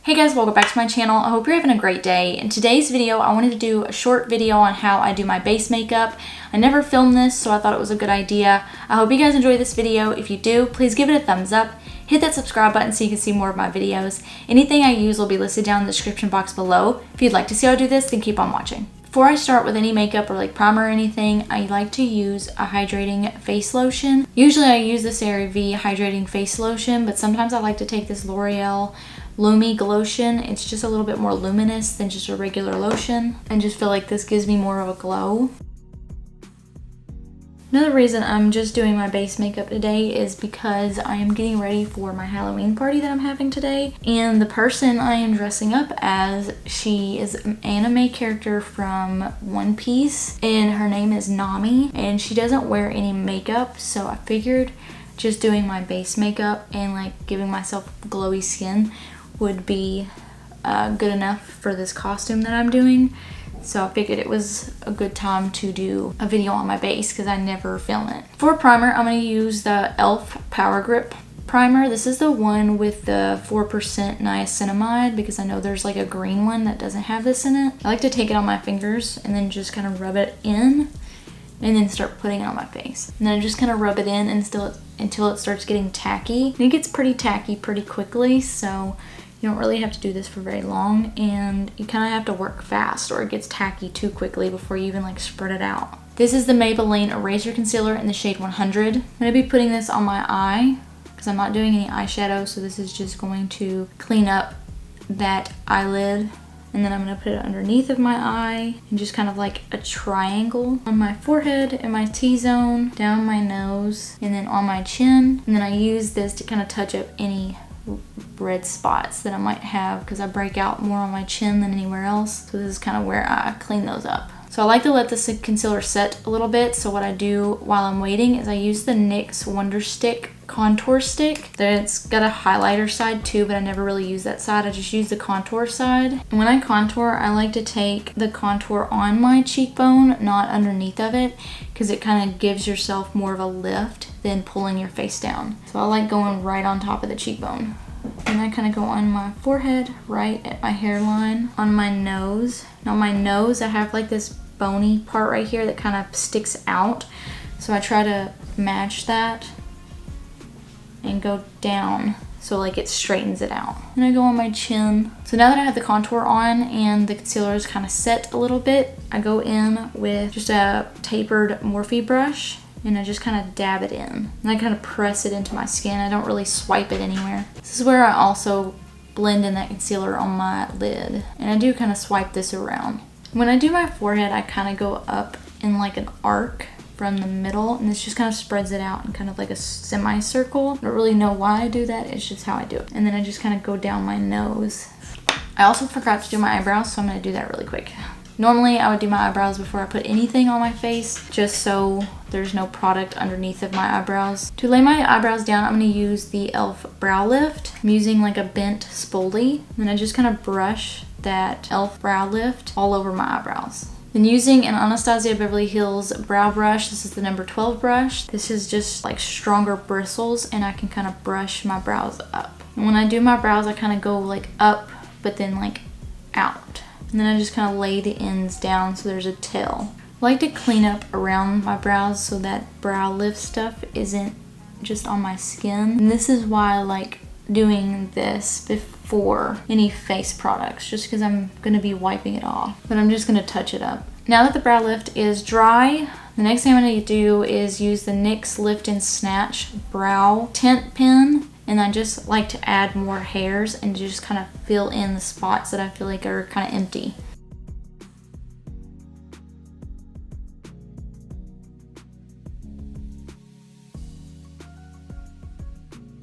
Hey guys, welcome back to my channel. I hope you're having a great day. In today's video, I wanted to do a short video on how I do my base makeup. I never filmed this, so I thought it was a good idea. I hope you guys enjoy this video. If you do, please give it a thumbs up. Hit that subscribe button so you can see more of my videos. Anything I use will be listed down in the description box below. If you'd like to see how I do this, then keep on watching. Before I start with any makeup or like primer or anything, I like to use a hydrating face lotion. Usually I use the CeraVe hydrating face lotion, but sometimes I like to take this L'Oreal Lumi Glotion. It's just a little bit more luminous than just a regular lotion. I just feel like this gives me more of a glow. Another reason I'm just doing my base makeup today is because I am getting ready for my Halloween party that I'm having today. And the person I am dressing up as, she is an anime character from One Piece and her name is Nami. And she doesn't wear any makeup, so I figured just doing my base makeup and like giving myself glowy skin would be good enough for this costume that I'm doing. So I figured it was a good time to do a video on my base because I never film it. For primer, I'm going to use the e.l.f. Power Grip primer. This is the one with the 4% niacinamide because I know there's like a green one that doesn't have this in it. I like to take it on my fingers and then just kind of rub it in and then start putting it on my face. And then I just kind of rub it in until it starts getting tacky. And it gets pretty tacky pretty quickly, so you don't really have to do this for very long, and you kind of have to work fast or it gets tacky too quickly before you even like spread it out. This is the Maybelline Eraser Concealer in the shade 100. I'm going to be putting this on my eye because I'm not doing any eyeshadow, so this is just going to clean up that eyelid. And then I'm going to put it underneath of my eye and just kind of like a triangle on my forehead and my T-zone, down my nose, and then on my chin. And then I use this to kind of touch up any red spots that I might have because I break out more on my chin than anywhere else. So this is kind of where I clean those up. So I like to let this concealer set a little bit. So what I do while I'm waiting is I use the NYX Wonderstick contour stick. It's got a highlighter side too, but I never really use that side. I just use the contour side. And when I contour, I like to take the contour on my cheekbone, not underneath of it, because it kind of gives yourself more of a lift than pulling your face down. So I like going right on top of the cheekbone. And I kind of go on my forehead, right at my hairline, on my nose. Now my nose, I have like this bony part right here that kind of sticks out. So I try to match that and go down so like it straightens it out. And I go on my chin. So now that I have the contour on and the concealer is kind of set a little bit, I go in with just a tapered Morphe brush and I just kind of dab it in. And I kind of press it into my skin. I don't really swipe it anywhere. This is where I also blend in that concealer on my lid. And I do kind of swipe this around. When I do my forehead, I kind of go up in like an arc from the middle, and this just kind of spreads it out in kind of like a semicircle. I don't really know why I do that, it's just how I do it. And then I just kind of go down my nose. I also forgot to do my eyebrows, so I'm going to do that really quick. Normally I would do my eyebrows before I put anything on my face, just so there's no product underneath of my eyebrows. To lay my eyebrows down, I'm going to use the e.l.f. Brow Lift. I'm using like a bent spoolie, and I just kind of brush that e.l.f. Brow Lift all over my eyebrows. Then using an Anastasia Beverly Hills brow brush, this is the number 12 brush. This is just like stronger bristles, and I can kind of brush my brows up. And when I do my brows, I kind of go like up, but then like out. And then I just kind of lay the ends down so there's a tail. I like to clean up around my brows so that brow lift stuff isn't just on my skin. And this is why I like doing this before any face products, just because I'm going to be wiping it off. But I'm just going to touch it up. Now that the brow lift is dry, the next thing I'm going to do is use the NYX Lift and Snatch Brow Tint Pen. And I just like to add more hairs and just kind of fill in the spots that I feel like are kind of empty.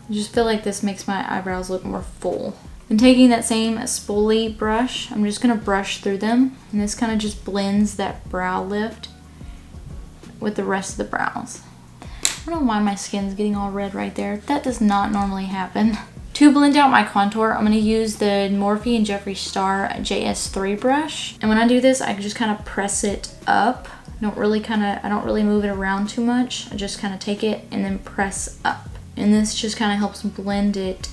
I just feel like this makes my eyebrows look more full. And taking that same spoolie brush, I'm just going to brush through them. And this kind of just blends that brow lift with the rest of the brows. I don't know why my skin's getting all red right there. That does not normally happen. To blend out my contour, I'm going to use the Morphe and Jeffree Star JS3 brush. And when I do this, I just kind of press it up. I don't really move it around too much. I just kind of take it and then press up. And this just kind of helps blend it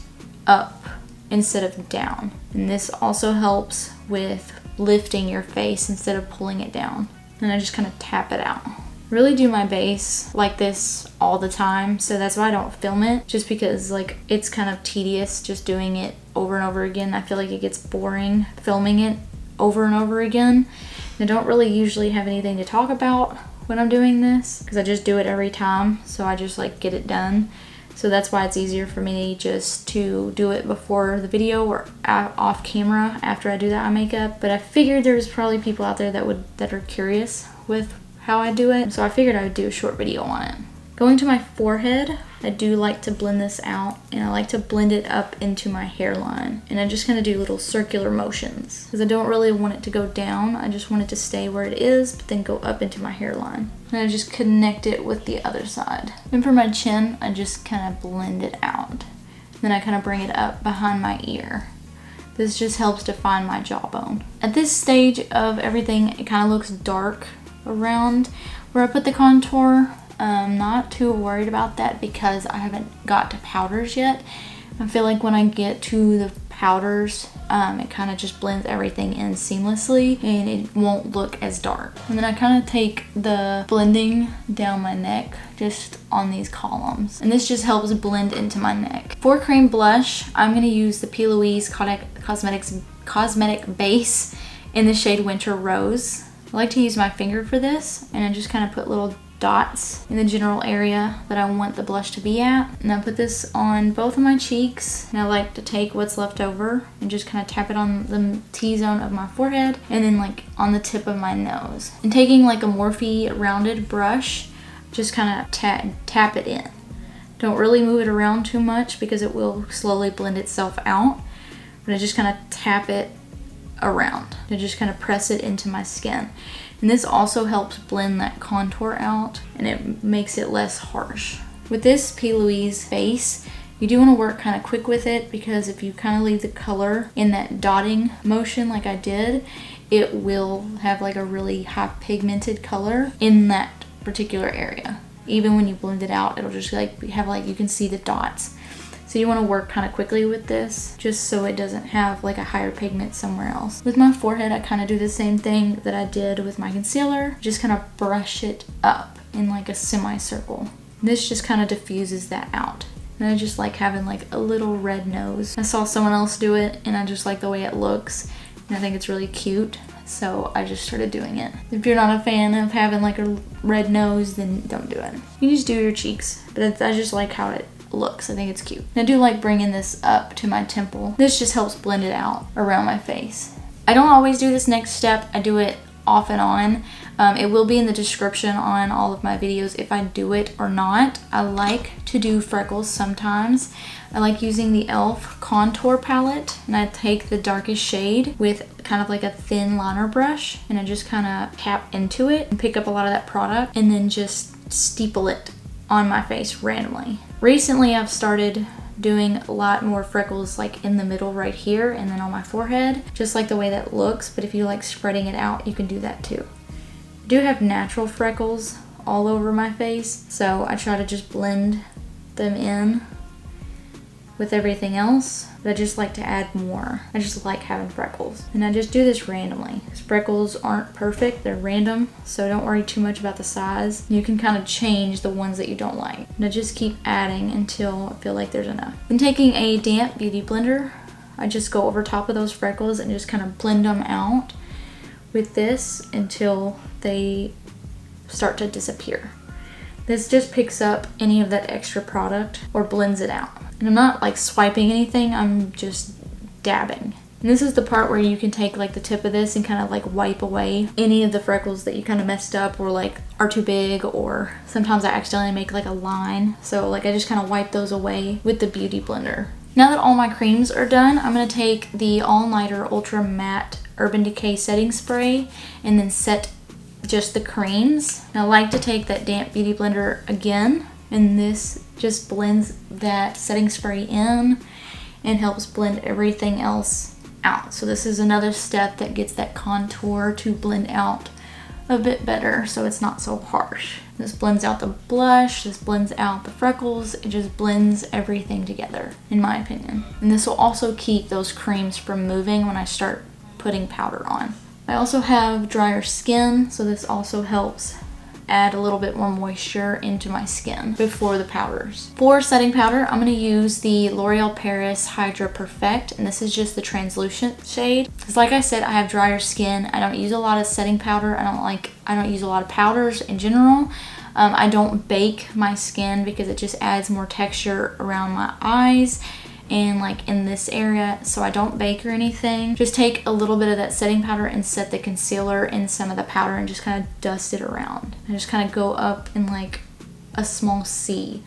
up instead of down. And this also helps with lifting your face instead of pulling it down. And I just kind of tap it out. Really do my base like this all the time, so that's why I don't film it, just because like it's kind of tedious just doing it over and over again. I feel like it gets boring filming it over and over again. And I don't really usually have anything to talk about when I'm doing this because I just do it every time, so I just like get it done. So that's why it's easier for me just to do it before the video or off camera after I do that eye makeup. But I figured there's probably people out there that are curious with how I do it, so I figured I would do a short video on it. Going to my forehead, I do like to blend this out, and I like to blend it up into my hairline. And I just kind of do little circular motions because I don't really want it to go down. I just want it to stay where it is, but then go up into my hairline. And I just connect it with the other side. And for my chin, I just kind of blend it out. Then I kind of bring it up behind my ear. This just helps define my jawbone. At this stage of everything, it kind of looks dark around where I put the contour. I'm not too worried about that because I haven't got to powders yet. I feel like when I get to the powders, it kind of just blends everything in seamlessly and it won't look as dark. And then I kind of take the blending down my neck just on these columns, and this just helps blend into my neck. For cream blush, I'm going to use the P. Louise Cosmetic base in the shade Winter Rose. I like to use my finger for this, and I just kind of put little dots in the general area that I want the blush to be at. And I put this on both of my cheeks, and I like to take what's left over and just kind of tap it on the T-zone of my forehead and then like on the tip of my nose. And taking like a Morphe rounded brush, just kind of tap it in. Don't really move it around too much because it will slowly blend itself out, but I just kind of tap it around to just kind of press it into my skin. And this also helps blend that contour out and it makes it less harsh. With this P. Louise base, you do want to work kind of quick with it because if you kind of leave the color in that dotting motion like I did, it will have like a really high pigmented color in that particular area. Even when you blend it out, it'll just like have like, you can see the dots. So you want to work kind of quickly with this just so it doesn't have like a higher pigment somewhere else. With my forehead, I kind of do the same thing that I did with my concealer. Just kind of brush it up in like a semicircle. This just kind of diffuses that out. And I just like having like a little red nose. I saw someone else do it and I just like the way it looks. And I think it's really cute. So I just started doing it. If you're not a fan of having like a red nose, then don't do it. You just do your cheeks. But I just like how it looks. I think it's cute. And I do like bringing this up to my temple. This just helps blend it out around my face. I don't always do this next step. I do it off and on. It will be in the description on all of my videos if I do it or not. I like to do freckles sometimes. I like using the e.l.f. contour palette, and I take the darkest shade with kind of like a thin liner brush, and I just kind of tap into it and pick up a lot of that product and then just steeple it on my face randomly. Recently I've started doing a lot more freckles like in the middle right here and then on my forehead, just like the way that looks, but if you like spreading it out, you can do that too. I do have natural freckles all over my face, so I try to just blend them in with everything else, but I just like to add more. I just like having freckles, and I just do this randomly. Freckles aren't perfect, they're random, so don't worry too much about the size. You can kind of change the ones that you don't like. And I just keep adding until I feel like there's enough. Then taking a damp beauty blender, I just go over top of those freckles and just kind of blend them out with this until they start to disappear. This just picks up any of that extra product or blends it out. And I'm not like swiping anything, I'm just dabbing. And this is the part where you can take like the tip of this and kind of like wipe away any of the freckles that you kind of messed up or like are too big, or sometimes I accidentally make like a line. So like I just kind of wipe those away with the beauty blender. Now that all my creams are done, I'm going to take the All Nighter Ultra Matte Urban Decay Setting Spray and then set just the creams. And I like to take that damp beauty blender again, and this just blends that setting spray in and helps blend everything else out. So this is another step that gets that contour to blend out a bit better so it's not so harsh. This blends out the blush, this blends out the freckles, it just blends everything together, in my opinion. And this will also keep those creams from moving when I start putting powder on. I also have drier skin, so this also helps add a little bit more moisture into my skin before the powders. For setting powder, I'm going to use the L'Oreal Paris Hydra Perfect, and this is just the translucent shade. Because like I said, I have drier skin. I don't use a lot of setting powder. I don't use a lot of powders in general. I don't bake my skin because it just adds more texture around my eyes and like in this area, so I don't bake or anything. Just take a little bit of that setting powder and set the concealer in some of the powder and just kind of dust it around. I just kind of go up in like a small C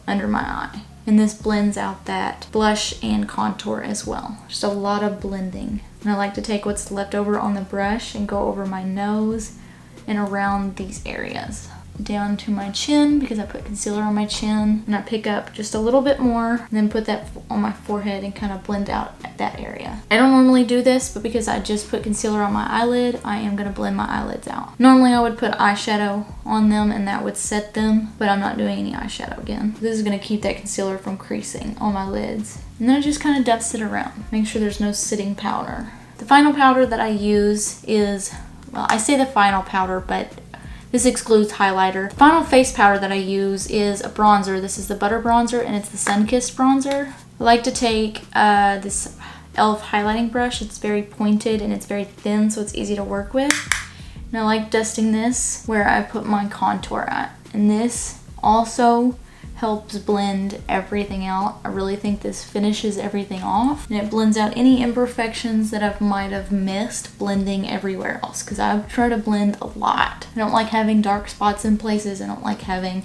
under my eye. And this blends out that blush and contour as well. Just a lot of blending. And I like to take what's left over on the brush and go over my nose and around these areas. Down to my chin because I put concealer on my chin, and I pick up just a little bit more and then put that on my forehead and kind of blend out that area. I don't normally do this, but because I just put concealer on my eyelid, I am going to blend my eyelids out. Normally I would put eyeshadow on them and that would set them, but I'm not doing any eyeshadow again. This is going to keep that concealer from creasing on my lids. And then I just kind of dust it around. Make sure there's no sitting powder. The final powder that I use is, well, I say the final powder, but this excludes highlighter. The final face powder that I use is a bronzer. This is the Butter Bronzer, and it's the Sun-Kissed Bronzer. I like to take this e.l.f. highlighting brush. It's very pointed and it's very thin, so it's easy to work with. And I like dusting this where I put my contour at. And this also helps blend everything out. I really think this finishes everything off, and it blends out any imperfections that I might have missed blending everywhere else, because I try to blend a lot. I don't like having dark spots in places. I don't like having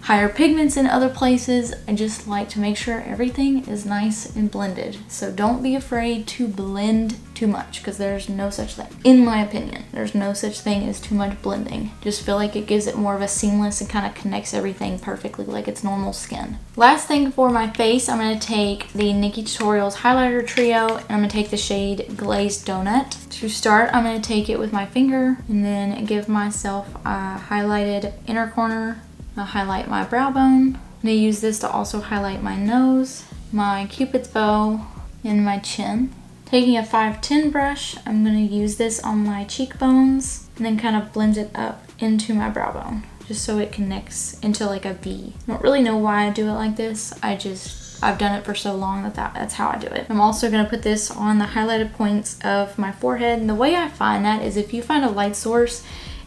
higher pigments in other places. I just like to make sure everything is nice and blended. So don't be afraid to blend too much, because there's no such thing. In my opinion, there's no such thing as too much blending. Just feel like it gives it more of a seamless and kind of connects everything perfectly like it's normal skin. Last thing for my face, I'm going to take the NikkieTutorials highlighter trio, and I'm going to take the shade Glazed Donut. To start, I'm going to take it with my finger and then give myself a highlighted inner corner. I'll highlight my brow bone. I'm going to use this to also highlight my nose, my cupid's bow, and my chin. Taking a 510 brush, I'm going to use this on my cheekbones and then kind of blend it up into my brow bone, just so it connects into like a V. I don't really know why I do it like this. I've done it for so long that's how I do it. I'm also going to put this on the highlighted points of my forehead. And the way I find that is if you find a light source,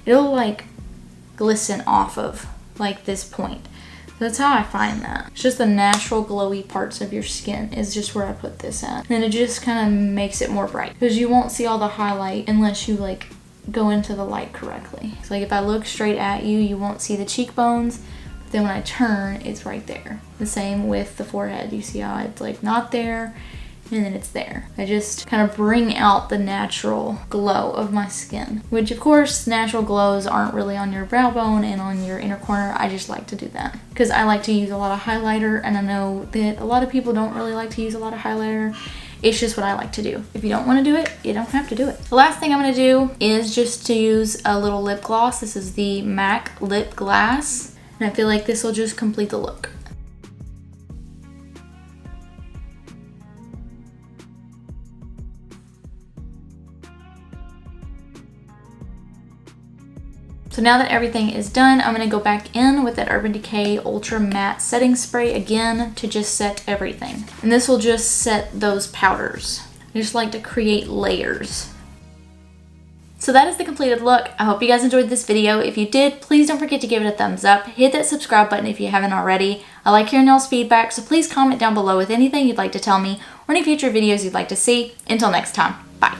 it'll like glisten off of like this point. That's how I find that. It's just the natural glowy parts of your skin is just where I put this at. And it just kind of makes it more bright, because you won't see all the highlight unless you like go into the light correctly. So like if I look straight at you, you won't see the cheekbones, but then when I turn, it's right there. The same with the forehead. You see how it's like not there, and then it's there. I just kind of bring out the natural glow of my skin, which of course natural glows aren't really on your brow bone and on your inner corner. I just like to do that because I like to use a lot of highlighter, and I know that a lot of people don't really like to use a lot of highlighter. It's just what I like to do. If you don't want to do it, you don't have to do it. The last thing I'm going to do is just to use a little lip gloss. This is the MAC Lip Glass, and I feel like this will just complete the look. So now that everything is done, I'm going to go back in with that Urban Decay Ultra Matte Setting Spray again to just set everything. And this will just set those powders. I just like to create layers. So that is the completed look. I hope you guys enjoyed this video. If you did, please don't forget to give it a thumbs up. Hit that subscribe button if you haven't already. I like hearing y'all's feedback, so please comment down below with anything you'd like to tell me or any future videos you'd like to see. Until next time, bye.